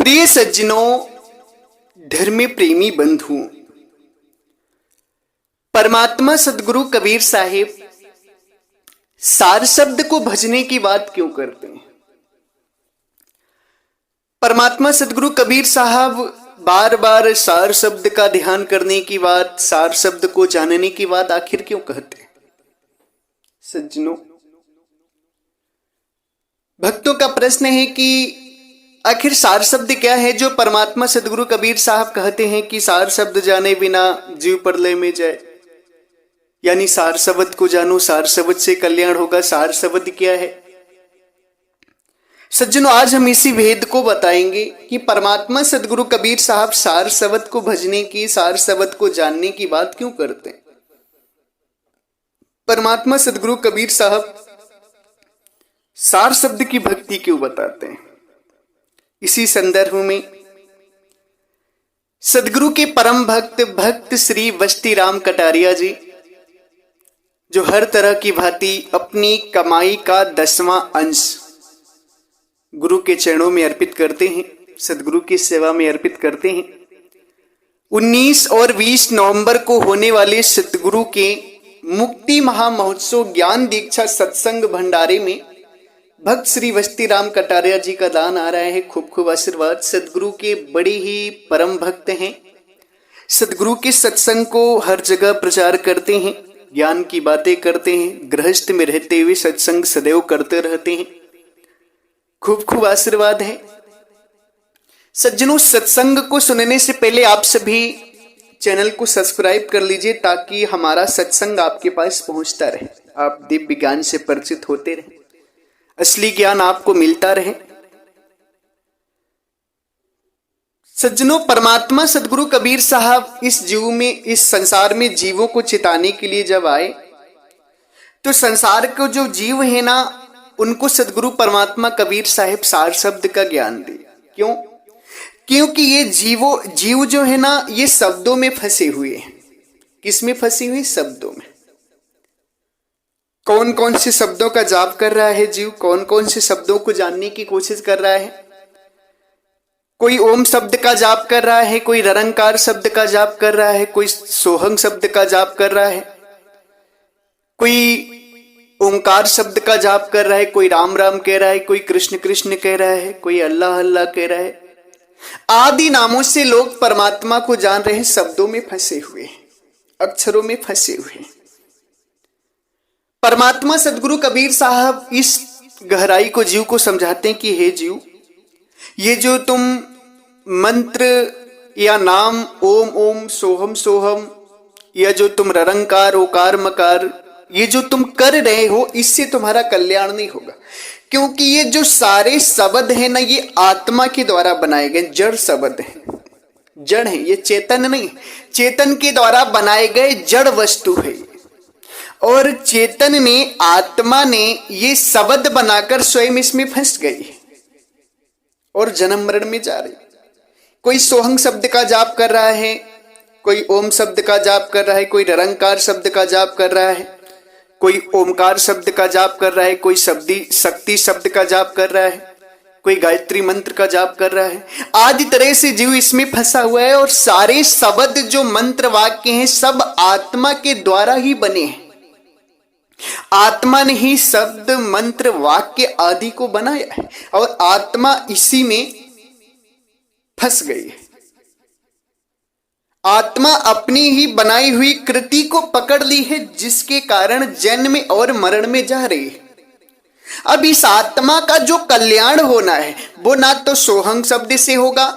प्रिय सज्जनों, धर्म प्रेमी बंधुओं, परमात्मा सदगुरु कबीर साहिब सार शब्द को भजने की बात क्यों करते हैं? परमात्मा सदगुरु कबीर साहब बार बार सार शब्द का ध्यान करने की बात, सार शब्द को जानने की बात आखिर क्यों कहते हैं? सज्जनों, भक्तों का प्रश्न है कि आखिर सार शब्द क्या है जो परमात्मा सदगुरु कबीर साहब कहते हैं कि सार शब्द जाने बिना जीव प्रलय में जाए, यानी सार शब्द को जानो, सार शब्द से कल्याण होगा। सार शब्द क्या है? सज्जनों, आज हम इसी भेद को बताएंगे कि परमात्मा सदगुरु कबीर साहब सार शब्द को भजने की, सार शब्द को जानने की बात क्यों करते हैं। परमात्मा सदगुरु कबीर साहब सार शब्द की भक्ति क्यों बताते हैं? इसी संदर्भ में सदगुरु के परम भक्त श्री वस्ती राम कटारिया जी, जो हर तरह की भांति अपनी कमाई का 10वां अंश गुरु के चरणों में अर्पित करते हैं, सदगुरु की सेवा में अर्पित करते हैं। 19 और 20 नवंबर को होने वाले सदगुरु के मुक्ति महामहोत्सव ज्ञान दीक्षा सत्संग भंडारे में भक्त श्री वस्ती राम कटारिया जी का दान आ रहा है। खूब खूब आशीर्वाद। सदगुरु के बड़े ही परम भक्त हैं, सदगुरु के सत्संग को हर जगह प्रचार करते हैं, ज्ञान की बातें करते हैं, गृहस्थ में रहते हुए सत्संग सदैव करते रहते हैं। खूब खूब आशीर्वाद है। सज्जनों, सत्संग को सुनने से पहले आप सभी चैनल को सब्सक्राइब कर लीजिए ताकि हमारा सत्संग आपके पास पहुंचता रहे, आप दिव्य ज्ञान से परिचित होते रहे, असली ज्ञान आपको मिलता रहे। सज्जनों, परमात्मा सदगुरु कबीर साहब इस जीव में, इस संसार में जीवों को चिताने के लिए जब आए तो संसार को जो जीव है ना, उनको सदगुरु परमात्मा कबीर साहिब सार शब्द का ज्ञान दे। क्यों? क्योंकि ये जीव जो है ना, ये शब्दों में फंसे हुए हैं। किस में फंसे हुए? शब्दों में। कौन कौन से शब्दों का जाप कर रहा है जीव? कौन कौन से शब्दों को जानने की कोशिश कर रहा है? कोई ओम शब्द का जाप कर रहा है, कोई ररंकार शब्द का जाप कर रहा है, कोई सोहंग शब्द का जाप कर रहा है, कोई ओंकार शब्द का जाप कर रहा है, कोई राम राम कह रहा है, कोई कृष्ण कृष्ण कह रहा है, कोई अल्लाह अल्लाह कह रहा है। आदि नामों से लोग परमात्मा को जान रहे हैं, शब्दों में फंसे हुए हैं, अक्षरों में फंसे हुए हैं। परमात्मा सदगुरु कबीर साहब इस गहराई को जीव को समझाते हैं कि हे जीव, ये जो तुम मंत्र या नाम ओम ओम सोहम सोहम, या जो तुम ररंकार ओकार मकार, ये जो तुम कर रहे हो, इससे तुम्हारा कल्याण नहीं होगा। क्योंकि ये जो सारे शब्द है ना, ये आत्मा के द्वारा बनाए गए जड़ शब्द हैं, जड़ है, ये चेतन नहीं। चेतन के द्वारा बनाए गए जड़ वस्तु है, और चेतन ने, आत्मा ने ये शब्द बनाकर स्वयं इसमें फंस गई और जन्म मरण में जा रही। कोई सोहंग शब्द का जाप कर रहा है, कोई ओम शब्द का जाप कर रहा है, कोई निरंकार शब्द का जाप कर रहा है, कोई ओमकार शब्द का जाप कर रहा है, कोई शक्ति शब्द का जाप कर रहा है, कोई गायत्री मंत्र का जाप कर रहा है। आदि तरह से जीव इसमें फंसा हुआ है, और सारे शब्द जो मंत्र वाक्य हैं सब आत्मा के द्वारा ही बने हैं। आत्मा ने ही शब्द मंत्र वाक्य आदि को बनाया है, और आत्मा इसी में फंस गई है। आत्मा अपनी ही बनाई हुई कृति को पकड़ ली है, जिसके कारण जन्म और मरण में जा रही है। अब इस आत्मा का जो कल्याण होना है, वो ना तो सोहंग शब्द से होगा,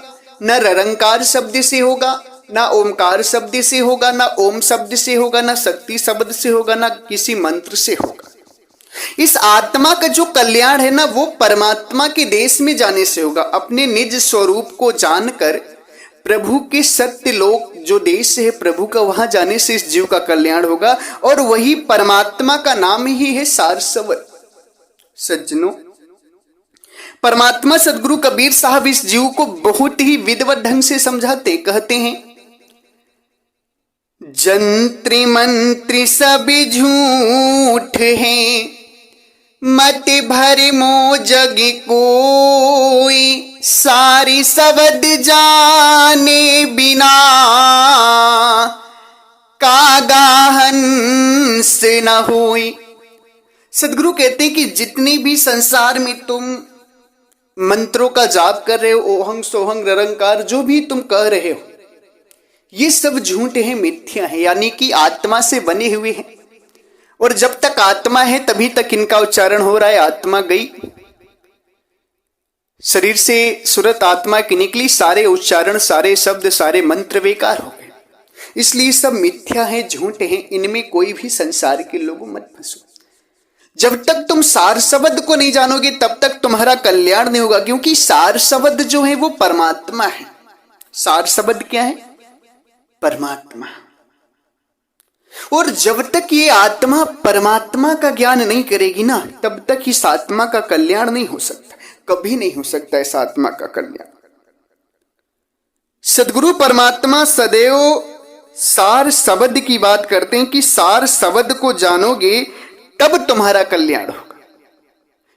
न ररंकार शब्द से होगा, ना ओमकार शब्द से होगा, ना ओम शब्द से होगा, ना शक्ति शब्द से होगा, ना किसी मंत्र से होगा। इस आत्मा का जो कल्याण है ना, वो परमात्मा के देश में जाने से होगा। अपने निज स्वरूप को जानकर प्रभु के सत्य लोक जो देश है प्रभु का, वहां जाने से इस जीव का कल्याण होगा, और वही परमात्मा का नाम ही है सार शब्द। सज्जनों, परमात्मा सदगुरु कबीर साहब इस जीव को बहुत ही विधिवत ढंग से समझाते। कहते हैं, जंत्री मंत्री सब झूठ हैं, मत भरे मो जग कोई, सारी सबद जाने बिना, कागा हंस न होई। सदगुरु कहते हैं कि जितनी भी संसार में तुम मंत्रों का जाप कर रहे हो, ओहंग सोहंग निरंकार जो भी तुम कह रहे हो, ये सब झूठ है, मिथ्या है, यानी कि आत्मा से बने हुए हैं। और जब तक आत्मा है तभी तक इनका उच्चारण हो रहा है। आत्मा गई, शरीर से सुरत आत्मा की निकली, सारे उच्चारण, सारे शब्द, सारे मंत्र बेकार हो गए। इसलिए सब मिथ्या है, झूठ है, इनमें कोई भी संसार के लोगों मत फंसो। जब तक तुम सार शब्द को नहीं जानोगे तब तक तुम्हारा कल्याण नहीं होगा, क्योंकि सार शब्द जो है वो परमात्मा है। सार शब्द क्या है? परमात्मा। और जब तक ये आत्मा परमात्मा का ज्ञान नहीं करेगी ना, तब तक इस आत्मा का कल्याण नहीं हो सकता, कभी नहीं हो सकता इस आत्मा का कल्याण। सदगुरु परमात्मा सदैव सार शब्द की बात करते हैं कि सार शब्द को जानोगे तब तुम्हारा कल्याण होगा,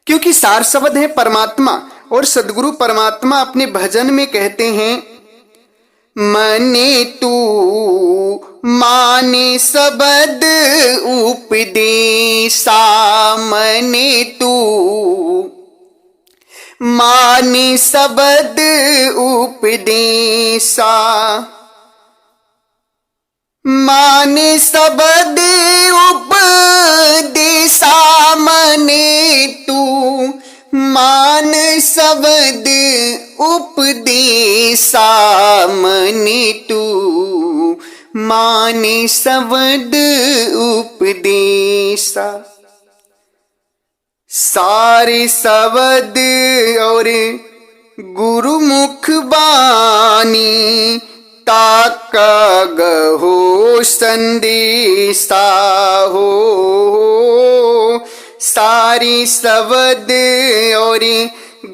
क्योंकि सार शब्द है परमात्मा। और सदगुरु परमात्मा अपने भजन में कहते हैं, मने तू माने शब्द उपदेशा, मने तू माने शब्द उपदेशा, माने शब्द उपदेशा, मने तू मान शब्द उपदेशा, मने तू माने शब्द उपदेशा। सारे शब्द और गुरुमुख बानी, ताका गहो संदेशा हो। सारी शब्द और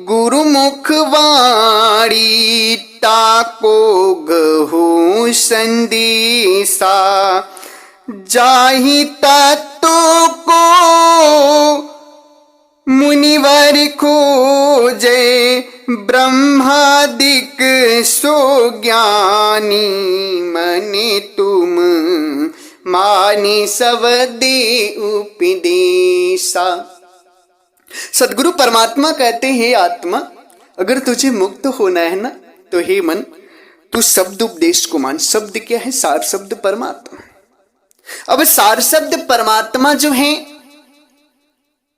गुरुमुख वाणी, ताको गहो संदेशा। जाहि तत्व को मुनिवर खोजे, ब्रह्मादिक सो ज्ञानी, मने तुम मानी शब्द उपदेशा। सदगुरु परमात्मा कहते हैं, आत्मा अगर तुझे मुक्त होना है ना, तो हे मन तू शब्द उपदेश को मान। शब्द क्या है? सार शब्द परमात्मा। अब सार शब्द परमात्मा जो है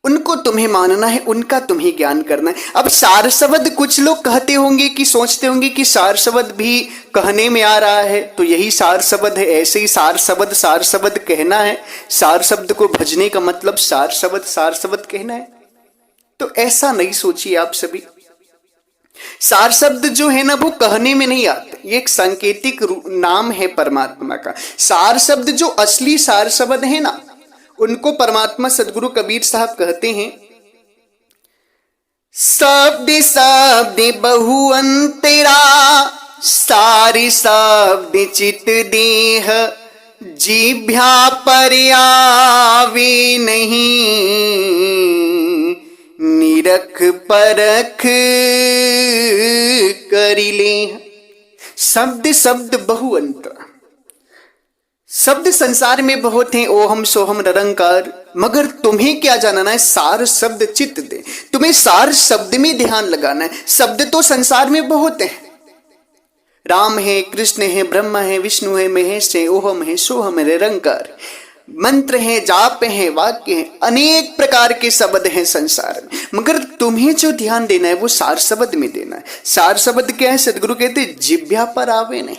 उनको तुम्हें मानना है, उनका तुम्हें ज्ञान करना है। अब सार शब्द कुछ लोग कहते होंगे कि सोचते होंगे कि सार शब्द भी कहने में आ रहा है तो यही सार शब्द है, ऐसे ही सार शब्द कहना है। सार शब्द को भजने का मतलब सार शब्द कहना है, तो ऐसा नहीं सोचिए आप सभी। सार शब्द जो है ना वो कहने में नहीं आते, ये एक सांकेतिक नाम है परमात्मा का। सार शब्द जो असली सार शब्द है ना, उनको परमात्मा सदगुरु कबीर साहब कहते हैं, शब्द शब्द बहु अंतरा, सारी शब्द चित देह, जिह्वा पर आवे नहीं, निरख परख करिले। शब्द शब्द बहु अंतरा, शब्द संसार में बहुत हैं, ओहम सोहम निरंकार, मगर तुम्हें क्या जानना है? सार शब्द चित्त दे। तुम्हें सार शब्द में ध्यान लगाना है। शब्द तो संसार में बहुत हैं, राम है, कृष्ण है, ब्रह्मा है, विष्णु है, महेश है, ओहम है, सोहम है, निरंकार, मंत्र है, जाप है, वाक्य है, अनेक प्रकार के शब्द हैं संसार में, मगर तुम्हें जो ध्यान देना है वो सार शब्द में देना है। सार शब्द क्या है? सदगुरु कहते जिह्वा पर आवे नहीं,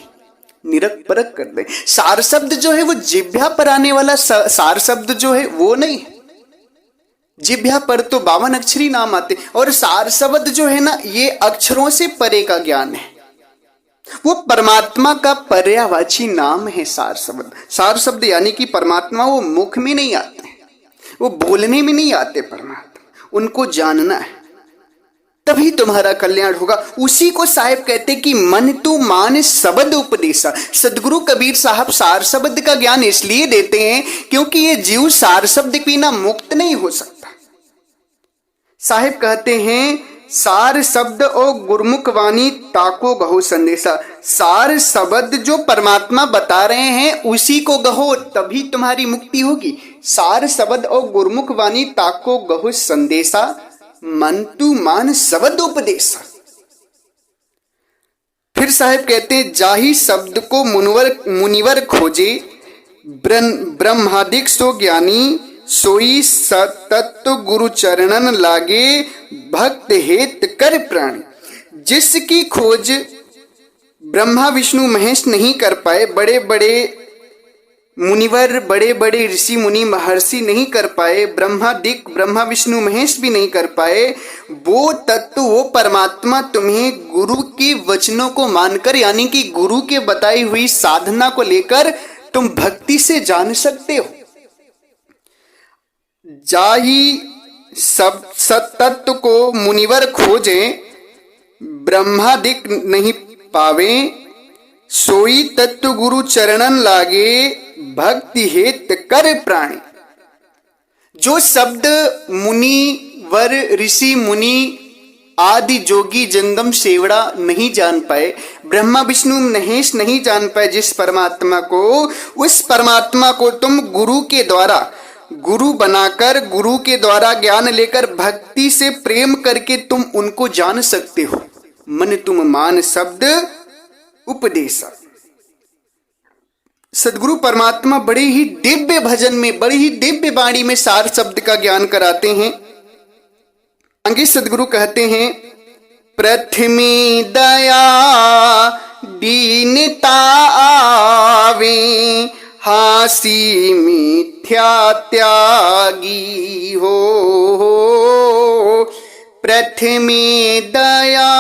निरख परख कर दे। सार शब्द जो है वो जिह्वा पर आने वाला सार शब्द जो है वो नहीं है। जिह्वा पर तो 52 अक्षरी नाम आते, और सार शब्द जो है ना ये अक्षरों से परे का ज्ञान है, वो परमात्मा का पर्यायवाची नाम है सार शब्द। सार शब्द यानी कि परमात्मा वो मुख में नहीं आते, वो बोलने में नहीं आते परमात्मा, उनको जानना है तभी तुम्हारा कल्याण होगा। उसी को साहिब कहते कि मन तू मान शब्द उपदेशा। सदगुरु कबीर साहब सार शब्द का ज्ञान इसलिए देते हैं क्योंकि ये जीव सार शब्द के बिना मुक्त नहीं हो सकता। साहिब कहते हैं सार शब्द और गुरुमुख वाणी ताको गहो संदेशा। सार शब्द जो परमात्मा बता रहे हैं उसी को गहो, तभी तुम्हारी मुक्ति होगी। सार शब्द और गुरुमुख वाणी ताको गहो संदेशा, मन तू मान शब्द उपदेशा। फिर साहेब कहते हैं, जाही शब्द को मुनिवर खोजे, ब्रह्मादिक सो ज्ञानी, सोई सतत्व गुरु चरणन लागे, भक्त हेत कर प्राणी। जिसकी खोज ब्रह्मा विष्णु महेश नहीं कर पाए, बड़े बड़े मुनिवर, बड़े बड़े ऋषि मुनि महर्षि नहीं कर पाए, ब्रह्मा विष्णु महेश भी नहीं कर पाए, वो तत्व, वो परमात्मा तुम्हें गुरु के वचनों को मानकर, यानी कि गुरु के बताई हुई साधना को लेकर तुम भक्ति से जान सकते हो। जाही सब सतत्व को मुनिवर खोजे, ब्रह्मादिक नहीं पावे, सोई तत्व गुरु चरणन लागे, भक्ति हेत कर प्राणी। जो शब्द मुनि वर ऋषि मुनि आदि जोगी जंगम सेवड़ा नहीं जान पाए, ब्रह्मा विष्णु महेश नहीं जान पाए जिस परमात्मा को, उस परमात्मा को तुम गुरु के द्वारा, गुरु बनाकर, गुरु के द्वारा ज्ञान लेकर, भक्ति से प्रेम करके तुम उनको जान सकते हो। मन तुम मान शब्द उपदेशा। सदगुरु परमात्मा बड़े ही दिव्य भजन में, बड़ी ही दिव्य वाणी में सार शब्द का ज्ञान कराते हैं। आगे सदगुरु कहते हैं, प्रथमी दया दीनता आवे, हासी मिथ्या त्यागी हो। प्रथमी दया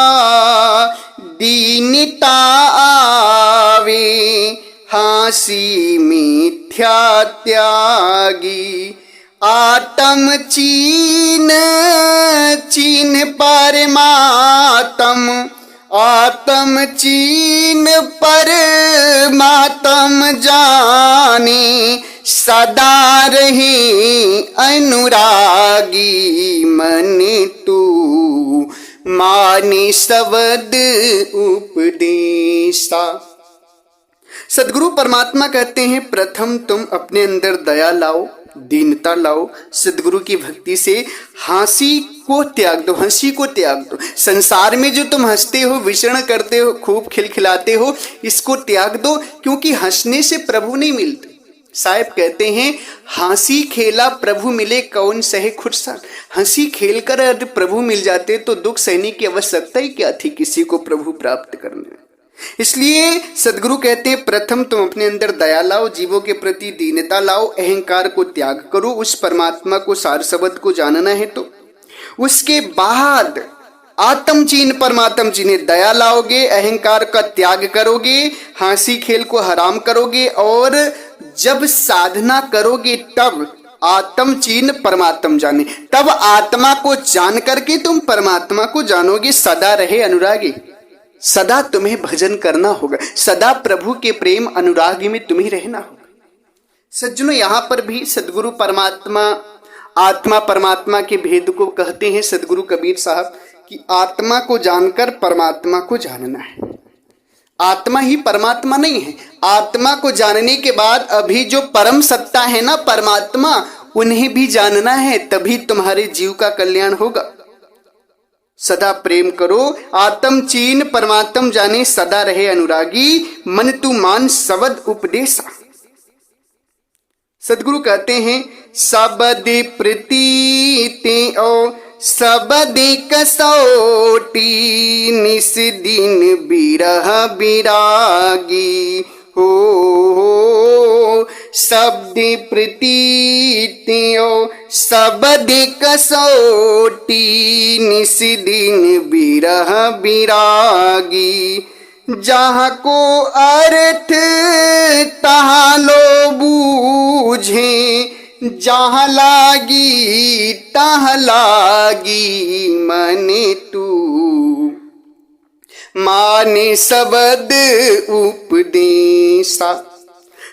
दीनता आवे, हासी मिथ्या त्यागी। आत्म चीन चीन परमात्म, आत्म चीन परमात्म जाने, सदा रहे अनुरागी। मन तू माने शब्द उपदेशा। सदगुरु परमात्मा कहते हैं, प्रथम तुम अपने अंदर दया लाओ, दीनता लाओ। सदगुरु की भक्ति से हंसी को त्याग दो, हंसी को त्याग दो। संसार में जो तुम हंसते हो, विचरण करते हो, खूब खिलखिलाते हो, इसको त्याग दो, क्योंकि हंसने से प्रभु नहीं मिलते। साहेब कहते हैं, हंसी खेला प्रभु मिले, कौन सहे खुरसान। हंसी खेल कर अगर प्रभु मिल जाते तो दुख सहने की आवश्यकता ही क्या थी किसी को प्रभु प्राप्त करने। इसलिए सदगुरु कहते हैं, प्रथम तुम अपने अंदर दया लाओ, जीवों के प्रति दीनता लाओ, अहंकार को त्याग करो। उस परमात्मा को, सार शब्द को जानना है तो उसके बाद आत्म चीन परमात्म चीने, दया लाओगे, अहंकार का त्याग करोगे, हंसी खेल को हराम करोगे, और जब साधना करोगे तब आत्म चीन परमात्म जाने, तब आत्मा को जान करके तुम परमात्मा को जानोगे। सदा रहे अनुरागी, सदा तुम्हें भजन करना होगा, सदा प्रभु के प्रेम अनुराग में तुम्हें रहना होगा। सज्जनों, यहाँ पर भी सदगुरु परमात्मा, आत्मा परमात्मा के भेद को कहते हैं सदगुरु कबीर साहब कि आत्मा को जानकर परमात्मा को जानना है। आत्मा ही परमात्मा नहीं है। आत्मा को जानने के बाद अभी जो परम सत्ता है ना परमात्मा, उन्हें भी जानना है, तभी तुम्हारे जीव का कल्याण होगा। सदा प्रेम करो, आत्म चीन परमात्म जाने, सदा रहे अनुरागी। मन तू मान शब्द उपदेशा। सदगुरु कहते हैं, शब्द प्रीति ओ शब्द कसौटी, निस दिन बिरह बिरागी हो। शब्द प्रीति ओ शब्द कसौटी, निस दिन बिरह बिरागी। जहाँ को अर्थ तहाँ लो बूझे, जहाँ लागी तहाँ लागी। मने तू माने शब्द उपदेशा।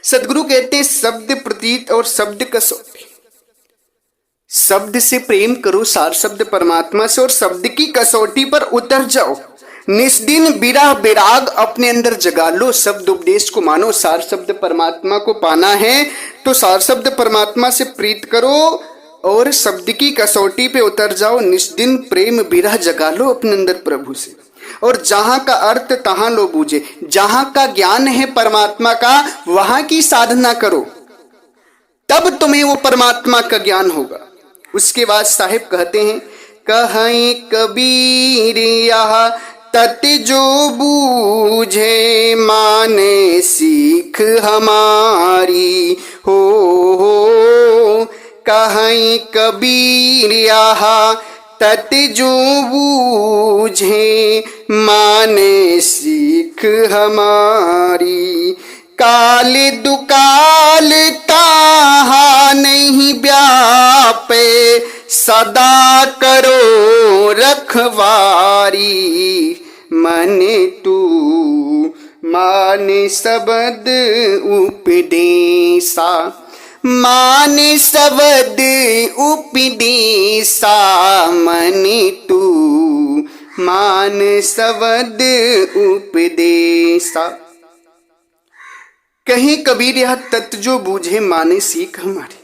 सदगुरु कहते हैं, शब्द प्रतीत और शब्द कसौटी। शब्द से प्रेम करो, सार शब्द परमात्मा से, और शब्द की कसौटी पर उतर जाओ। निस्दिन विरह विराग अपने अंदर जगा लो, शब्द उपदेश को मानो। सार शब्द परमात्मा को पाना है तो सार शब्द परमात्मा से प्रीत करो और शब्द की कसौटी पे उतर जाओ। निस्दिन प्रेम विरह जगा लो अपने अंदर प्रभु से, और जहां का अर्थ तहां लो बूझे। जहां का ज्ञान है परमात्मा का वहां की साधना करो, तब तुम्हें वो परमात्मा का ज्ञान होगा। उसके बाद साहिब कहते हैं, कहीं कबीर यह तत् जो बूझे माने सीख हमारी हो। कहीं कबीर यह तत् जो बूझे माने सीख हमारी। काल दुकाल ताहा नहीं व्यापे सदा करो रखवारी। मने तू माने शब्द उपदेशा, माने शब्द उपदेशा। मने तू मान शब्द उपदेशा। कहीं कबीर यह तत्व जो बूझे माने सीख हमारी।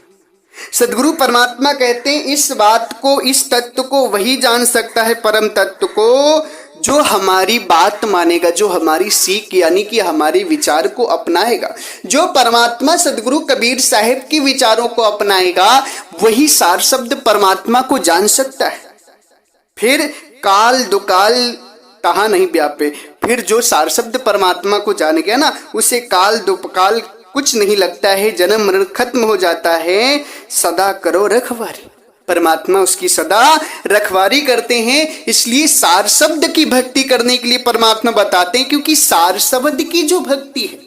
सदगुरु परमात्मा कहते हैं इस बात को, इस तत्व को वही जान सकता है, परम तत्व को, जो हमारी बात मानेगा, जो हमारी सीख यानी कि हमारे विचार को अपनाएगा। जो परमात्मा सदगुरु कबीर साहिब के विचारों को अपनाएगा वही सार शब्द परमात्मा को जान सकता है। फिर काल दुकाल तहां नहीं व्यापे। फिर जो सार शब्द परमात्मा को जान गया ना, उसे काल दुकाल कुछ नहीं लगता है, जन्म मरण खत्म हो जाता है। सदा करो रखवारी, परमात्मा उसकी सदा रखवारी करते हैं। इसलिए सार शब्द की भक्ति करने के लिए परमात्मा बताते हैं, क्योंकि सार शब्द की जो भक्ति है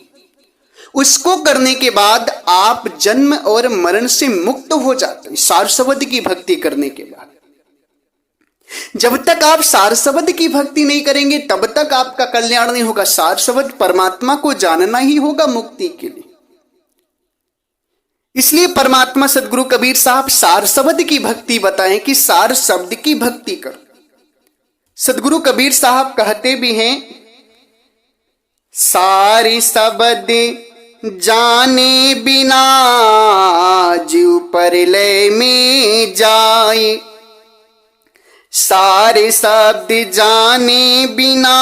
उसको करने के बाद आप जन्म और मरण से मुक्त हो जाते हैं। सार शब्द की भक्ति करने के बाद जब तक आप सार शब्द की भक्ति नहीं करेंगे तब तक आपका कल्याण नहीं होगा। सार शब्द परमात्मा को जानना ही होगा मुक्ति के लिए। इसलिए परमात्मा सदगुरु कबीर साहब सार शब्द की भक्ति बताएं कि सार शब्द की भक्ति करो। सदगुरु कबीर साहब कहते भी हैं, सारी शब्द जाने बिना जीव परलय में जाए। सारे शब्द जाने बिना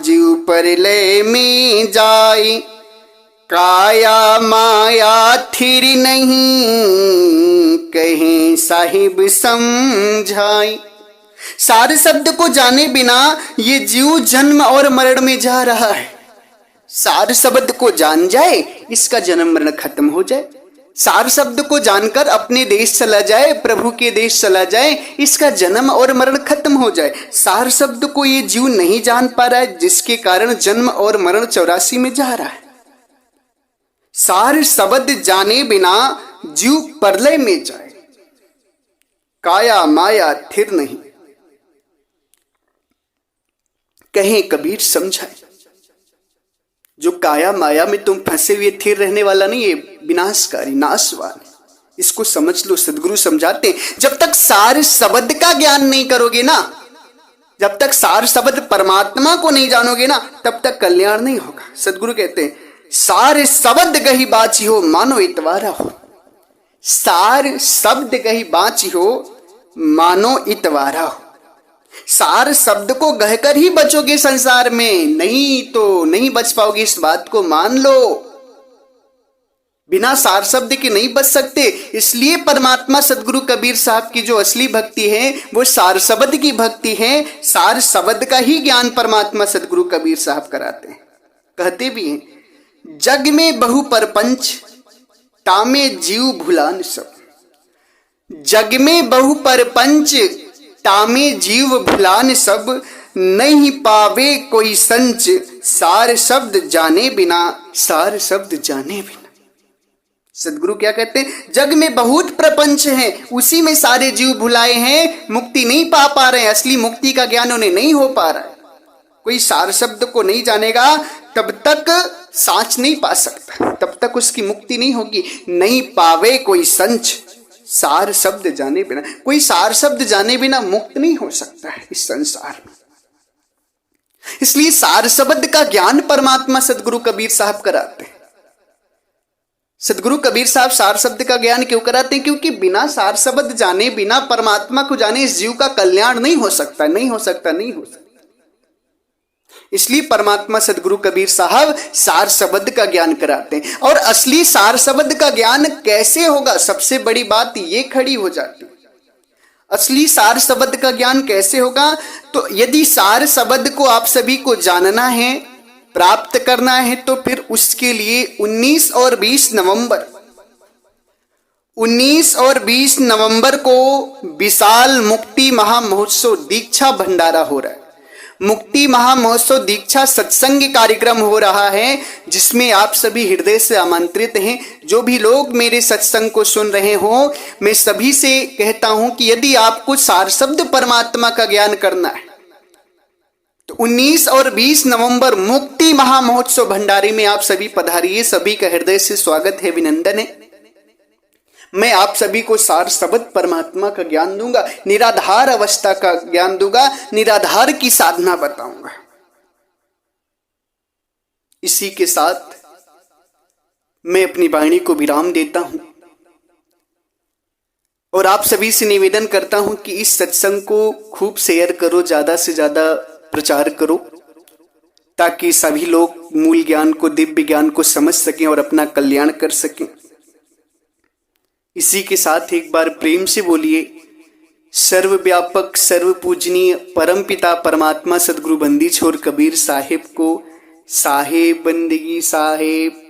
जीव परलय में जाए। काया माया थिर नहीं कहीं साहिब समझाए। सारे शब्द को जाने बिना ये जीव जन्म और मरण में जा रहा है। सार शब्द को जान जाए इसका जन्म मरण खत्म हो जाए। सार शब्द को जानकर अपने देश चला जाए, प्रभु के देश चला जाए, इसका जन्म और मरण खत्म हो जाए। सार शब्द को ये जीव नहीं जान पा रहा है, जिसके कारण जन्म और मरण 84 में जा रहा है। सार शब्द जाने बिना जीव परलय में जाए। काया माया थिर नहीं कहें कबीर समझाए। जो काया माया में तुम फंसे हुए थिर रहने वाला नहीं, ये विनाशकारी नाशवान। इसको समझ लो। सदगुरु समझाते जब तक सार शब्द का ज्ञान नहीं करोगे ना, जब तक सार शब्द परमात्मा को नहीं जानोगे ना, तब तक कल्याण नहीं होगा। सदगुरु कहते हैं सार शब्द गही बाची हो मानो इतवारा हो। सार शब्द गही बाची हो मानो इतवारा हो। सार शब्द को गहकर ही बचोगे संसार में, नहीं तो नहीं बच पाओगे। इस बात को मान लो। बिना सार शब्द के नहीं बच सकते। इसलिए परमात्मा सदगुरु कबीर साहब की जो असली भक्ति है वो सार शब्द की भक्ति है। सार शब्द का ही ज्ञान परमात्मा सदगुरु कबीर साहब कराते हैं। कहते भी हैं, जग में बहु परपंच तामे जीव भुलान सब। जग में बहु परपंच तामे जीव भुलान सब। नहीं पावे कोई संच सार शब्द जाने बिना, सार शब्द जाने बिना। सदगुरु क्या कहते हैं, जग में बहुत प्रपंच है, उसी में सारे जीव भुलाए हैं, मुक्ति नहीं पा रहे हैं। असली मुक्ति का ज्ञान उन्हें नहीं हो पा रहा है। कोई सार शब्द को नहीं जानेगा तब तक सांच नहीं पा सकता, तब तक उसकी मुक्ति नहीं होगी। नहीं पावे कोई संच सार शब्द जाने बिना, कोई सार शब्द जाने बिना मुक्त नहीं हो सकता है इस संसार में। इसलिए सार शब्द का ज्ञान परमात्मा सदगुरु कबीर साहब कराते हैं। सदगुरु कबीर साहब सार शब्द का ज्ञान क्यों कराते हैं? क्योंकि बिना सार शब्द जाने, बिना परमात्मा को जाने इस जीव का कल्याण नहीं हो सकता, नहीं हो सकता, नहीं हो सकता। इसलिए परमात्मा सदगुरु कबीर साहब सार शब्द का ज्ञान कराते हैं। और असली सार शब्द का ज्ञान कैसे होगा? सबसे बड़ी बात ये खड़ी हो जाती है, असली सार शब्द का ज्ञान कैसे होगा? तो यदि सार शब्द को आप सभी को जानना है, प्राप्त करना है, तो फिर उसके लिए 19 और 20 नवंबर को विशाल मुक्ति महामहोत्सव दीक्षा भंडारा हो रहा है। मुक्ति महामहोत्सव दीक्षा सत्संग कार्यक्रम हो रहा है, जिसमें आप सभी हृदय से आमंत्रित हैं। जो भी लोग मेरे सत्संग को सुन रहे हो, मैं सभी से कहता हूं कि यदि आपको सार शब्द परमात्मा का ज्ञान करना है तो 19 और 20 नवंबर मुक्ति महामहोत्सव भंडारे में आप सभी पधारिए। सभी का हृदय से स्वागत है, अभिनंदन है। मैं आप सभी को सार शब्द परमात्मा का ज्ञान दूंगा, निराधार अवस्था का ज्ञान दूंगा, निराधार की साधना बताऊंगा। इसी के साथ मैं अपनी वाणी को विराम देता हूं और आप सभी से निवेदन करता हूं कि इस सत्संग को खूब शेयर करो, ज्यादा से ज्यादा प्रचार करो, ताकि सभी लोग मूल ज्ञान को, दिव्य ज्ञान को समझ सकें और अपना कल्याण कर सकें। इसी के साथ एक बार प्रेम से बोलिए, सर्वव्यापक सर्व पूजनीय परम पिता परमात्मा सदगुरु बंदी छोर कबीर साहिब को साहेब बंदगी साहेब